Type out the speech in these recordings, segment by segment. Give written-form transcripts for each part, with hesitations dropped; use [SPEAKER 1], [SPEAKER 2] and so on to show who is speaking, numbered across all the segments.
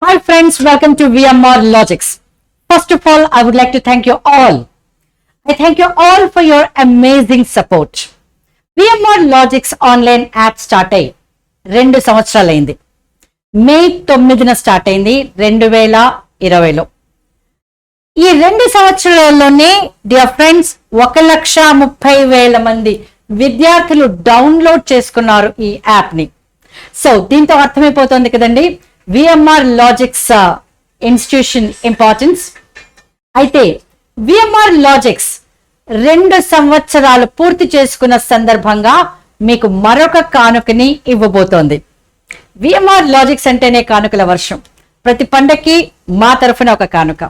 [SPEAKER 1] Hi friends, welcome to VMR LOGICS. First of all, I would like to thank you all. I thank you all for your amazing support. VMR LOGICS online app start అయ్యి 2 సంవత్సరాలైంది. మే 9న start అయింది 2020లో. ఈ 2 సంవత్సరాల్లోనే dear friends 1,30,000 మంది విద్యార్థులు download చేసుకున్నారు ఈ app ని. సో దీంతో అర్థమైపోతుంది కదండి VMR LOGICS ఇన్స్టిట్యూషన్ ఇంపార్టెన్స్. అయితే VMR LOGICS 2 సంవత్సరాలు పూర్తి చేసుకున్న సందర్భంగా మీకు మరొక కానుకని ఇవ్వబోతోంది. VMR LOGICS అంటేనే కానుకల వర్షం. ప్రతి పండక్కి మా తరఫున ఒక కానుక,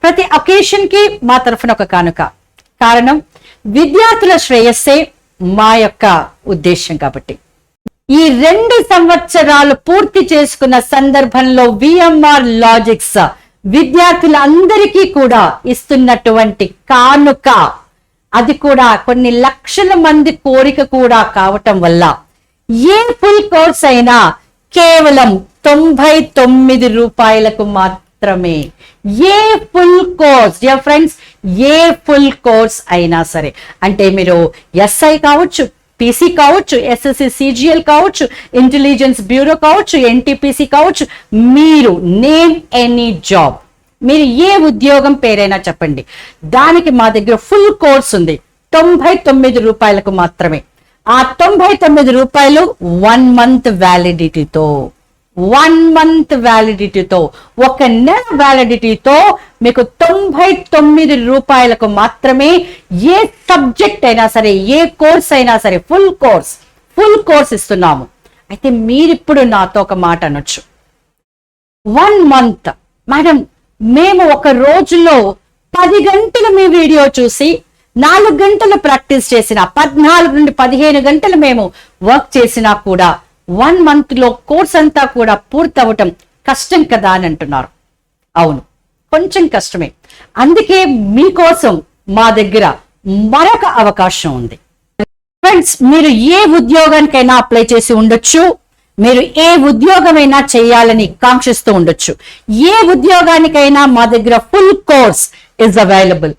[SPEAKER 1] ప్రతి అకేషన్ కి మా తరఫున ఒక కానుక. కారణం విద్యార్థుల శ్రేయస్సే మా యొక్క ఉద్దేశం. కాబట్టి ఈ 2 సంవత్సరాలు పూర్తి చేసుకున్న సందర్భంలో VMR LOGICS విద్యార్థులందరికీ కూడా ఇస్తున్నటువంటి కానుక, అది కూడా కొన్ని లక్షల మంది కోరిక కూడా కావటం వల్ల ఏ ఫుల్ కోర్స్ అయినా కేవలం 99 రూపాయలకు మాత్రమే. ఏ ఫుల్ కోర్స్ డియర్ ఫ్రెండ్స్, ఏ ఫుల్ కోర్స్ అయినా సరే, అంటే మీరు SI కావచ్చు, PC కావచ్చు, SSC CGL కావచ్చు, ఇంటెలిజెన్స్ బ్యూరో కావచ్చు, NTPC కావచ్చు, మీరు నేమ్ ఎనీ జాబ్, మీరు ఏ ఉద్యోగం పేరైనా చెప్పండి, దానికి మా దగ్గర ఫుల్ కోర్స్ ఉంది 99 రూపాయలకు మాత్రమే. ఆ 99 రూపాయలు 1 మంత్ వ్యాలిడిటీతో, 1 మంత్ వ్యాలిడిటీతో, 1 నెల వ్యాలిడిటీతో మీకు 99 రూపాయలకు మాత్రమే ఏ సబ్జెక్ట్ అయినా సరే, ఏ కోర్స్ అయినా సరే ఫుల్ కోర్స్ ఇస్తున్నాము. అయితే మీరిప్పుడు నాతో ఒక మాట అనొచ్చు, 1 మంత్ మేడం, మేము ఒక రోజులో 10 గంటలు మీ వీడియో చూసి 4 గంటలు ప్రాక్టీస్ చేసిన, 14 నుండి 15 గంటలు మేము వర్క్ చేసినా కూడా 1 మంత్ లో కోర్స్ అంతా కూడా పూర్తవటం కష్టం కదా అని అంటున్నారు. అవును, కొంచెం కష్టమే. అందుకే మీకోసం మా దగ్గర మరొక అవకాశం ఉంది. ఫ్రెండ్స్, మీరు ఏ ఉద్యోగానికైనా అప్లై చేసి ఉండొచ్చు, మీరు ఏ ఉద్యోగమైనా చేయాలని కాంక్షిస్తూ ఉండొచ్చు. ఏ ఉద్యోగానికైనా మా దగ్గర full course is available.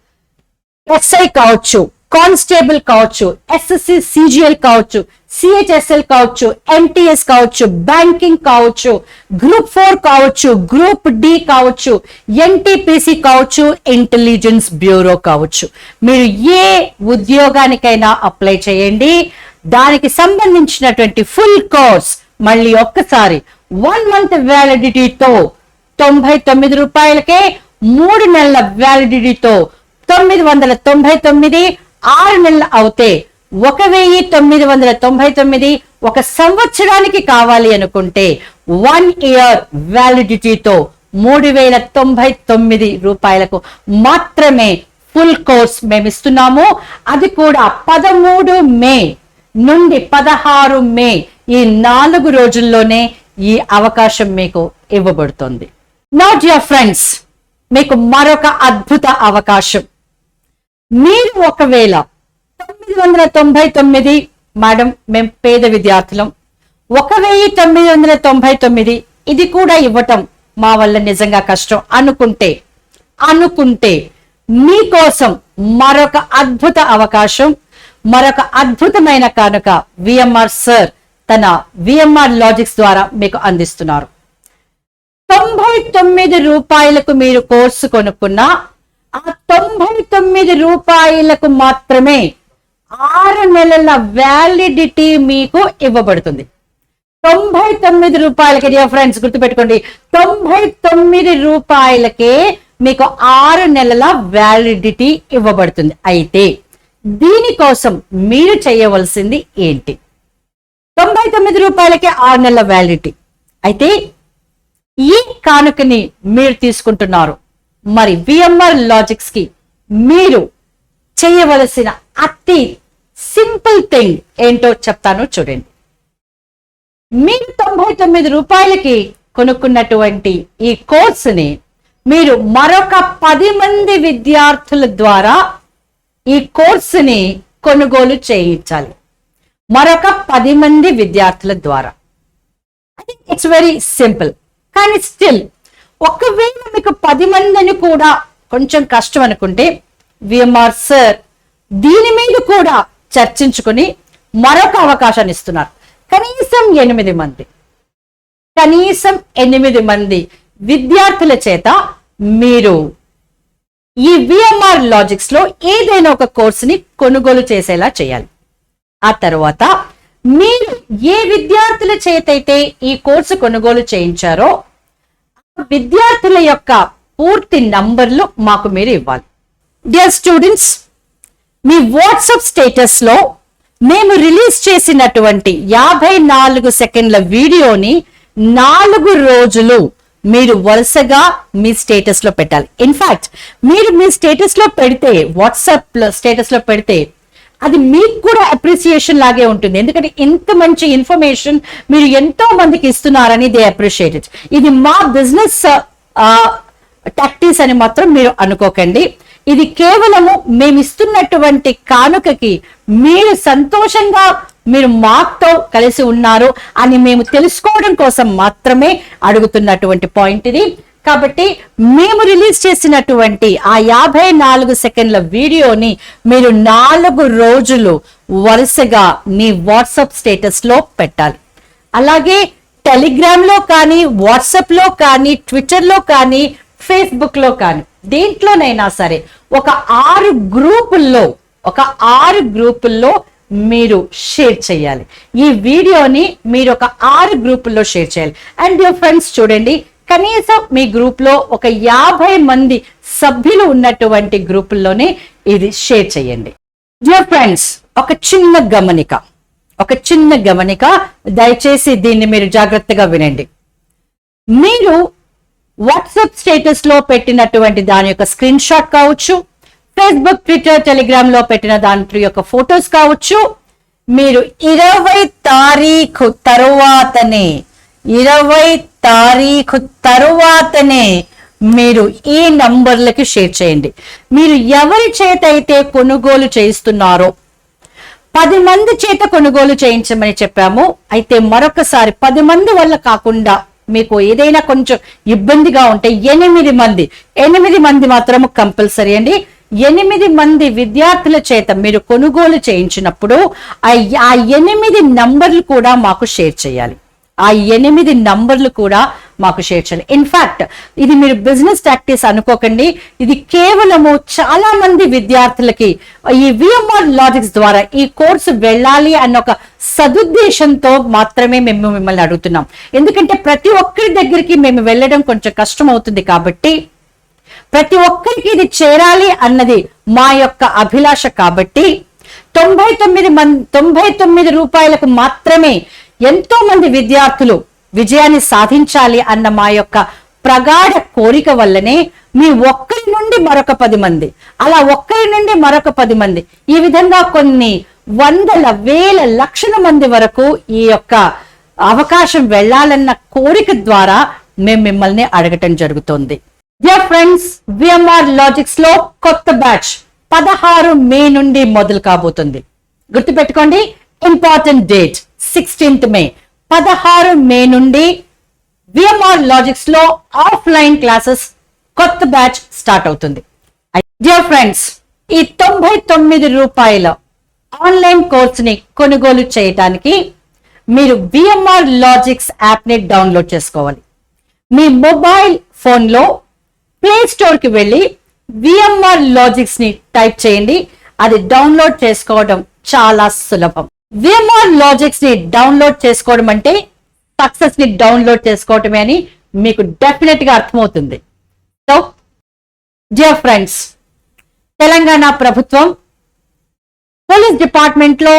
[SPEAKER 1] SI కావచ్చు, కానిస్టేబుల్ కావచ్చు, SSC CGL కావచ్చు, CHSL కావచ్చు, MTS కావచ్చు, బ్యాంకింగ్ కావచ్చు, గ్రూప్ 4 కావచ్చు, గ్రూప్ D కావచ్చు, NTPC కావచ్చు, ఇంటెలిజెన్స్ బ్యూరో కావచ్చు. మీరు ఏ ఉద్యోగానికైనా అప్లై చేయండి. దానికి సంబంధించినటువంటి ఫుల్ కోర్స్ మళ్ళీ ఒక్కసారి 1 మంత్ వ్యాలిడిటీతో 99 రూపాయలకే, 3 నెలల వ్యాలిడిటీతో 999, 6 నెలలు అవుతే 1999, 1 సంవత్సరానికి కావాలి అనుకుంటే 1 ఇయర్ వ్యాలిడిటీతో 3099 రూపాయలకు మాత్రమే ఫుల్ కోర్స్ మేము ఇస్తున్నాము. అది కూడా 13 మే నుండి 16 మే ఈ 4 రోజుల్లోనే ఈ అవకాశం మీకు ఇవ్వబడుతుంది. నౌ డియర్ ఫ్రెండ్స్, మీకు మరొక అద్భుత అవకాశం. మీరు ఒకవేళ 999 మేడం, మేము పేద విద్యార్థులం, 1999 ఇది కూడా ఇవ్వటం మా వల్ల నిజంగా కష్టం అనుకుంటే మీకోసం మరొక అద్భుత అవకాశం, మరొక అద్భుతమైన కానుక VMR సార్ తన VMR LOGICS ద్వారా మీకు అందిస్తున్నారు. 99 రూపాయలకు మీరు కోర్సు కొనుక్కున్నా ఆ 99 రూపాయలకు మాత్రమే 6 నెలల వ్యాలిడిటీ మీకు ఇవ్వబడుతుంది. 99 రూపాయలకి డియర్ ఫ్రెండ్స్ గుర్తుపెట్టుకోండి, 99 రూపాయలకే మీకు 6 నెలల వ్యాలిడిటీ ఇవ్వబడుతుంది. అయితే దీనికోసం మీరు చేయవలసింది ఏంటి? 99 రూపాయలకే 6 నెలల వ్యాలిడిటీ. అయితే ఈ కానుకని మీరు తీసుకుంటున్నారు. మరి VMR LOGICS కి మీరు చేయవలసిన అతి సింపుల్ థింగ్ ఏంటో చెప్తాను చూడండి. మీరు 99 రూపాయలకి కొనుక్కున్నటువంటి ఈ కోర్సుని మీరు మరొక 10 మంది విద్యార్థుల ద్వారా ఈ కోర్సుని కొనుగోలు చేయించాలి. మరొక 10 మంది విద్యార్థుల ద్వారా. It's very simple. కానీ స్టిల్ ఒకవేళ మీకు 10 మందిని కూడా కొంచెం కష్టం అనుకుంటే విఎంఆర్ సార్ దీని మీద కూడా చర్చించుకుని మరొక అవకాశాన్ని ఇస్తున్నారు. కనీసం 8 మంది విద్యార్థుల చేత మీరు ఈ విఎంఆర్ లాజిక్స్ లో ఏదైనా ఒక కోర్సుని కొనుగోలు చేసేలా చేయాలి. ఆ తర్వాత మీరు ఏ విద్యార్థుల చేత అయితే ఈ కోర్సు కొనుగోలు చేయించారో విద్యార్థుల యొక్క పూర్తి నంబర్లు మాకు మీరు ఇవ్వాలి. డియర్ స్టూడెంట్స్, మీ వాట్సాప్ స్టేటస్ లో మేము రిలీజ్ చేసినటువంటి 54 సెకండ్ల వీడియోని 4 రోజులు మీరు వరుసగా మీ స్టేటస్ లో పెట్టాలి. ఇన్ఫాక్ట్ మీరు మీ స్టేటస్ లో పెడితే, వాట్సాప్ స్టేటస్ లో పెడితే అది మీకు కూడా అప్రిసియేషన్ లాగే ఉంటుంది. ఎందుకంటే ఇంత మంచి ఇన్ఫర్మేషన్ మీరు ఎంతో మందికి ఇస్తున్నారని దే అప్రిషియేట్ ఇట్. ఇది మా బిజినెస్ టాక్టిక్స్ అని మాత్రం మీరు అనుకోకండి. ఇది కేవలము మేము ఇస్తున్నటువంటి కానుకకి మీరు సంతోషంగా మీరు మాతో కలిసి ఉన్నారు అని మేము తెలుసుకోవడం కోసం మాత్రమే అడుగుతున్నటువంటి పాయింట్ ఇది. కాబట్టి మేము రిలీజ్ చేసినటువంటి ఆ 54 సెకండ్ల వీడియోని మీరు 4 రోజులు వరుసగా మీ వాట్సాప్ స్టేటస్ లో పెట్టాలి. అలాగే టెలిగ్రామ్ లో కానీ, వాట్సాప్ లో కానీ, ట్విట్టర్ లో కానీ, ఫేస్బుక్ లో కానీ దేంట్లోనైనా సరే ఒక 6 గ్రూపుల్లో మీరు షేర్ చేయాలి. ఈ వీడియోని మీరు ఒక 6 గ్రూపుల్లో షేర్ చేయాలి. అండ్ యువర్ ఫ్రెండ్స్ చూడండి, కనీసం మీ గ్రూప్ లో ఒక 50 మంది సభ్యులు ఉన్నటువంటి గ్రూపుల్లోనే ఇది షేర్ చేయండి. డియర్ ఫ్రెండ్స్, ఒక చిన్న గమనిక దయచేసి దీన్ని మీరు జాగ్రత్తగా వినండి. మీరు వాట్సాప్ స్టేటస్ లో పెట్టినటువంటి దాని యొక్క స్క్రీన్ షాట్ కావచ్చు, ఫేస్బుక్, ట్విట్టర్, టెలిగ్రామ్ లో పెట్టిన దాంట్లో యొక్క ఫొటోస్ కావచ్చు, మీరు 20 తారీఖు తరువాతనే మీరు ఈ నంబర్లకి షేర్ చేయండి. మీరు ఎవరి చేత అయితే కొనుగోలు చేయిస్తున్నారో 10 మంది చేత కొనుగోలు చేయించమని చెప్పాము. అయితే మరొకసారి 10 మంది వల్ల కాకుండా మీకు ఏదైనా కొంచెం ఇబ్బందిగా ఉంటే 8 మంది మాత్రము కంపల్సరీ అండి. 8 మంది విద్యార్థుల చేత మీరు కొనుగోలు చేయించినప్పుడు ఆ 8 నంబర్లు కూడా మాకు షేర్ చేయాలి. ఇన్ఫాక్ట్ ఇది మీరు బిజినెస్ టాక్టిక్స్ అనుకోకండి. ఇది కేవలము చాలా మంది విద్యార్థులకి ఈ విఎంఆర్ లాజిక్స్ ద్వారా ఈ కోర్సు వెళ్ళాలి అన్న ఒక సదుద్దేశంతో మాత్రమే మేము మిమ్మల్ని అడుగుతున్నాం. ఎందుకంటే ప్రతి ఒక్కరి దగ్గరికి మేము వెళ్ళడం కొంచెం కష్టం అవుతుంది. కాబట్టి ప్రతి ఒక్కరికి ఇది చేరాలి అన్నది మా యొక్క అభిలాష. కాబట్టి 99 రూపాయలకు మాత్రమే ఎంతో మంది విద్యార్థులు విజయాన్ని సాధించాలి అన్న మా యొక్క ప్రగాఢ కోరిక వల్లనే మీ ఒక్కరి నుండి మరొక 10 మంది, అలా ఒక్కరి నుండి మరొక 10 మంది, ఈ విధంగా కొన్ని వందల, వేల, లక్షల మంది వరకు ఈ యొక్క అవకాశం వెళ్ళాలన్న కోరిక ద్వారా మేము మిమ్మల్ని అడగటం జరుగుతుంది. డియర్ ఫ్రెండ్స్, విఎంఆర్ లాజిక్స్ లో కొత్త బ్యాచ్ 16 మే నుండి మొదలు కాబోతుంది. గుర్తుపెట్టుకోండి, ఇంపార్టెంట్ డేట్ 16th మే. 16 మే నుండి విఎంఆర్ లాజిక్స్ లో ఆఫ్లైన్ క్లాసెస్ కొత్త బ్యాచ్ స్టార్ట్ అవుతుంది. డియర్ ఫ్రెండ్స్, ఈ 99 రూపాయల ఆన్లైన్ కోర్స్ ని కొనుగోలు చేయడానికి మీరు విఎంఆర్ లాజిక్స్ యాప్ ని డౌన్లోడ్ చేసుకోవాలి. మీ మొబైల్ ఫోన్ లో ప్లే స్టోర్ కి వెళ్ళి విఎంఆర్ లాజిక్స్ ని టైప్ చేయండి. అది డౌన్లోడ్ చేసుకోవడం చాలా సులభం. విఎంఆర్ లాజిక్స్ ని డౌన్లోడ్ చేసుకోవడం అంటే సక్సెస్ ని డౌన్లోడ్ చేసుకోవటమే అని మీకు డెఫినెట్ గా అర్థమవుతుంది. సో డియర్ ఫ్రెండ్స్, తెలంగాణ ప్రభుత్వం పోలీస్ డిపార్ట్మెంట్ లో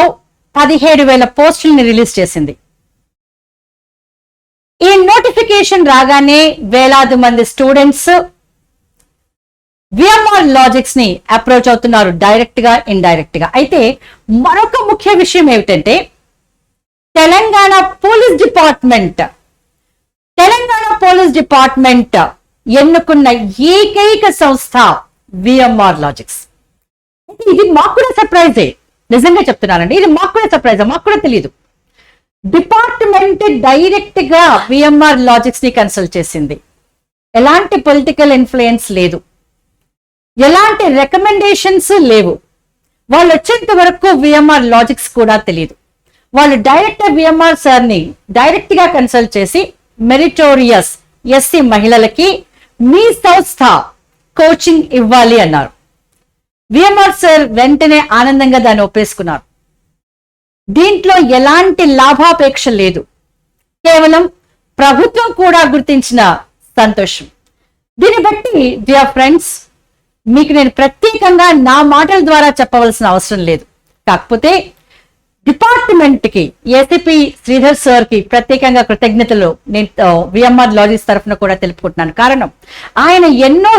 [SPEAKER 1] 17,000 పోస్టుల్ని రిలీజ్ చేసింది. ఈ నోటిఫికేషన్ రాగానే వేలాది మంది స్టూడెంట్స్ విఎంఆర్ లాజిక్స్ ని అప్రోచ్ అవుతున్నారు, డైరెక్ట్ గా, ఇండైరెక్ట్ గా. అయితే మరొక ముఖ్య విషయం ఏమిటంటే తెలంగాణ పోలీస్ డిపార్ట్మెంట్ ఎన్నుకున్న ఏకైక సంస్థ విఎంఆర్ లాజిక్స్. ఇది మాకు కూడా సర్ప్రైజే, నిజంగా చెప్తున్నానండి. ఇది మాకు కూడా సర్ప్రైజ్, మాకు కూడా తెలియదు. డిపార్ట్మెంట్ డైరెక్ట్ గా విఎంఆర్ లాజిక్స్ ని కన్సల్ట్ చేసింది. ఎలాంటి పొలిటికల్ ఇన్ఫ్లుయెన్స్ లేదు, ఎలాంటి రికమెండేషన్స్ లేవు. వాళ్ళు వచ్చేంత వరకు విఎంఆర్ లాజిక్స్ కూడా తెలియదు. వాళ్ళు డైరెక్టర్ విఎంఆర్ సార్ని డైరెక్ట్ గా కన్సల్ట్ చేసి మెరిటోరియస్ ఎస్సీ మహిళలకి మీ సంస్థ కోచింగ్ ఇవ్వాలి అన్నారు. విఎంఆర్ సార్ వెంటనే ఆనందంగా దాన్ని ఒప్పేసుకున్నారు. దీంట్లో ఎలాంటి లాభాపేక్ష లేదు, కేవలం ప్రభుత్వం కూడా గుర్తించిన సంతోషం. దీన్ని బట్టి డియర్ ఫ్రెండ్స్, మీకు నేను ప్రత్యేకంగా నా మాటల ద్వారా చెప్పవలసిన అవసరం లేదు. కాకపోతే డిపార్ట్మెంట్ కి, ఏసీపీ శ్రీధర్ సార్ కి ప్రత్యేకంగా కృతజ్ఞతలు నేను విఎంఆర్ లాజిక్స్ తరఫున కూడా తెలుపుకుంటున్నాను. కారణం, ఆయన ఎన్నో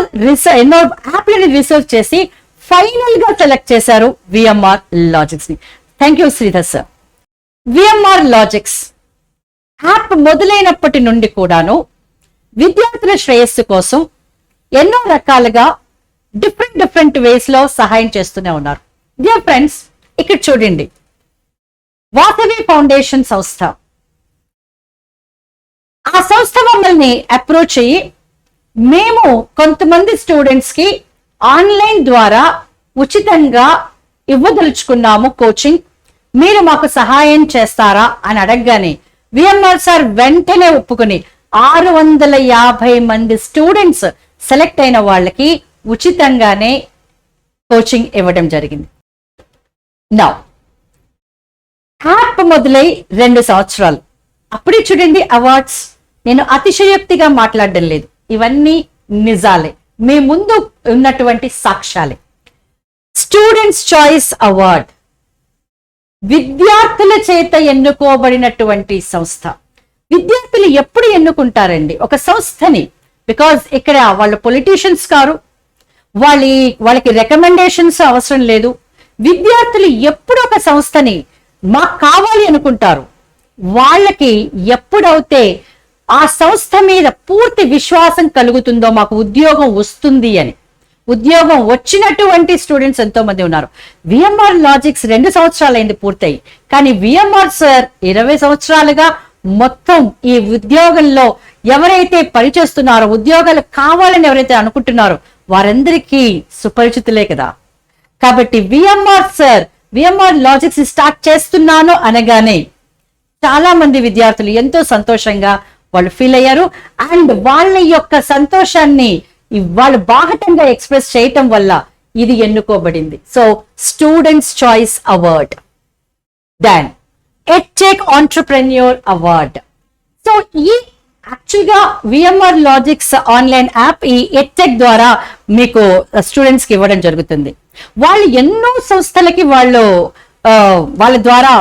[SPEAKER 1] యాప్లని రీసెర్చ్ చేసి ఫైనల్ గా సెలెక్ట్ చేశారు విఎంఆర్ లాజిక్స్ ని. Thank you Sridhar sir. VMR Logics app మొదలైనప్పటి నుండి కూడాను విద్యార్థుల శ్రేయస్సు కోసం ఎన్నో రకాలుగా డిఫరెంట్ వేస్ లో సహాయం చేస్తూనే ఉన్నారు. డియర్ ఫ్రెండ్స్, ఇక్కడ చూడండి, వాసవి ఫౌండేషన్ సంస్థ, ఆ సంస్థ మమ్మల్ని అప్రోచ్ అయ్యి మేము కొంతమంది స్టూడెంట్స్ కి ఆన్లైన్ ద్వారా ఉచితంగా ఇవ్వదలుచుకున్నాము కోచింగ్, మీరు మాకు సహాయం చేస్తారా అని అడగగానే విఎంఆర్ సార్ వెంటనే ఒప్పుకొని 650 మంది స్టూడెంట్స్ సెలెక్ట్ అయిన వాళ్ళకి ఉచితంగానే కోచింగ్ ఇవ్వడం జరిగింది. నా యాప్ మొదలై 2 సంవత్సరాలు, అప్పుడే చూడండి అవార్డ్స్. నేను అతిశయోక్తిగా మాట్లాడడం లేదు, ఇవన్నీ నిజాలే, మీ ముందు ఉన్నటువంటి సాక్ష్యాలే. స్టూడెంట్స్ చాయిస్ అవార్డ్ విద్యార్థుల చేత ఎన్నుకోబడినటువంటి సంస్థ. విద్యార్థులు ఎప్పుడు ఎన్నుకుంటారండి ఒక సంస్థని? బికాజ్ ఇక్కడ వాళ్ళు పొలిటీషియన్స్ కారు, వాళ్ళకి రికమెండేషన్స్ అవసరం లేదు. విద్యార్థులు ఎప్పుడు ఒక సంస్థని మాకు కావాలి అనుకుంటారు. వాళ్ళకి ఎప్పుడైతే ఆ సంస్థ మీద పూర్తి విశ్వాసం కలుగుతుందో మాకు ఉద్యోగం వస్తుంది అని, ఉద్యోగం వచ్చినటువంటి స్టూడెంట్స్ ఎంతో మంది ఉన్నారు. విఎంఆర్ లాజిక్స్ 2 సంవత్సరాలైంది పూర్తయి, కానీ విఎంఆర్ సార్ 20 సంవత్సరాలుగా మొత్తం ఈ ఉద్యోగంలో ఎవరైతే పనిచేస్తున్నారో, ఉద్యోగాలు కావాలని ఎవరైతే అనుకుంటున్నారో వారందరికీ సుపరిచితులే కదా. కాబట్టి విఎంఆర్ లాజిక్స్ స్టార్ట్ చేస్తున్నాను అనగానే చాలా మంది విద్యార్థులు ఎంతో సంతోషంగా వాళ్ళు ఫీల్ అయ్యారు. అండ్ వాళ్ళ యొక్క సంతోషాన్ని వాళ్ళు బాహటంగా ఎక్స్ప్రెస్ చేయటం వల్ల ఇది ఎన్నుకోబడింది. So students choice award, then edtech entrepreneur award. So ఈ యాక్చువల్గా విఎంఆర్ లాజిక్స్ ఆన్లైన్ యాప్ ఈ ఎడ్టెక్ ద్వారా మీకు స్టూడెంట్స్ కి ఇవ్వడం జరుగుతుంది. వాళ్ళు ఎన్నో సంస్థలకి వాళ్ళ ద్వారా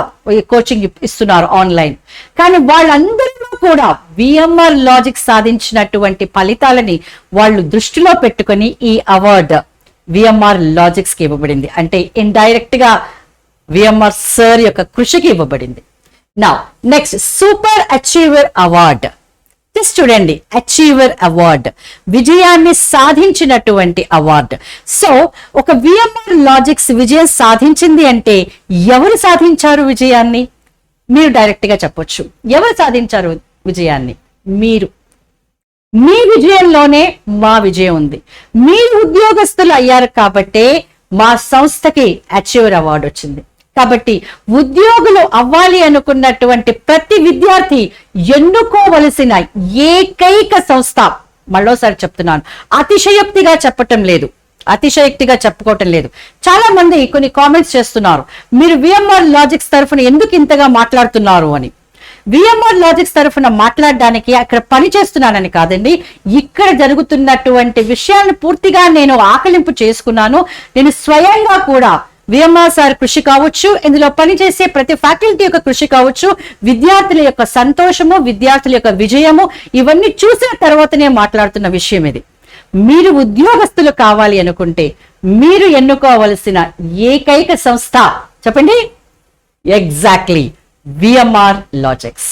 [SPEAKER 1] కోచింగ్ ఇస్తున్నారు ఆన్లైన్. కానీ వాళ్ళందరిలో కూడా విఎంఆర్ లాజిక్స్ సాధించినటువంటి ఫలితాలని వాళ్ళు దృష్టిలో పెట్టుకొని ఈ అవార్డ్ విఎంఆర్ లాజిక్స్ కి ఇవ్వబడింది. అంటే ఇండైరెక్ట్ గా విఎంఆర్ సార్ యొక్క కృషికి ఇవ్వబడింది. నా నెక్స్ట్ సూపర్ అచీవర్ అవార్డ్. చూడండి, అచీవర్ అవార్డ్ విజయాన్ని సాధించినటువంటి అవార్డు. సో ఒక విఎంఆర్ లాజిక్స్ విజయం సాధించింది అంటే ఎవరు సాధించారు విజయాన్ని? మీరు డైరెక్ట్ గా చెప్పొచ్చు. ఎవరు సాధించారు విజయాన్ని? మీరు. మీ విజయంలోనే మా విజయం ఉంది. మీరు ఉద్యోగస్తులు అయ్యారు కాబట్టే మా సంస్థకి అచీవర్ అవార్డు వచ్చింది. కాబట్టి ఉద్యోగులు అవ్వాలి అనుకున్నటువంటి ప్రతి విద్యార్థి ఎన్నుకోవలసిన ఏకైక సంస్థ, మరోసారి చెప్తున్నాను, అతిశయోక్తిగా చెప్పటం లేదు, అతిశయోక్తిగా చెప్పుకోవటం లేదు. చాలా మంది కొన్ని కామెంట్స్ చేస్తున్నారు, మీరు విఎంఆర్ లాజిక్స్ తరఫున ఎందుకు ఇంతగా మాట్లాడుతున్నారు అని. విఎంఆర్ లాజిక్స్ తరఫున మాట్లాడడానికి అక్కడ పని చేస్తున్నానని కాదండి, ఇక్కడ జరుగుతున్నటువంటి విషయాన్ని పూర్తిగా నేను ఆకలింపు చేసుకున్నాను. నేను స్వయంగా కూడా విఎంఆర్ సార్ కృషి కావచ్చు, ఇందులో పనిచేసే ప్రతి ఫ్యాకల్టీ యొక్క కృషి కావచ్చు, విద్యార్థుల యొక్క సంతోషము, విద్యార్థుల యొక్క విజయము, ఇవన్నీ చూసిన తర్వాతనే మాట్లాడుతున్న విషయం ఇది. మీరు ఉద్యోగస్తులు కావాలి అనుకుంటే మీరు ఎన్నుకోవలసిన ఏకైక సంస్థ చెప్పండి, ఎగ్జాక్ట్లీ విఎంఆర్ లాజిక్స్.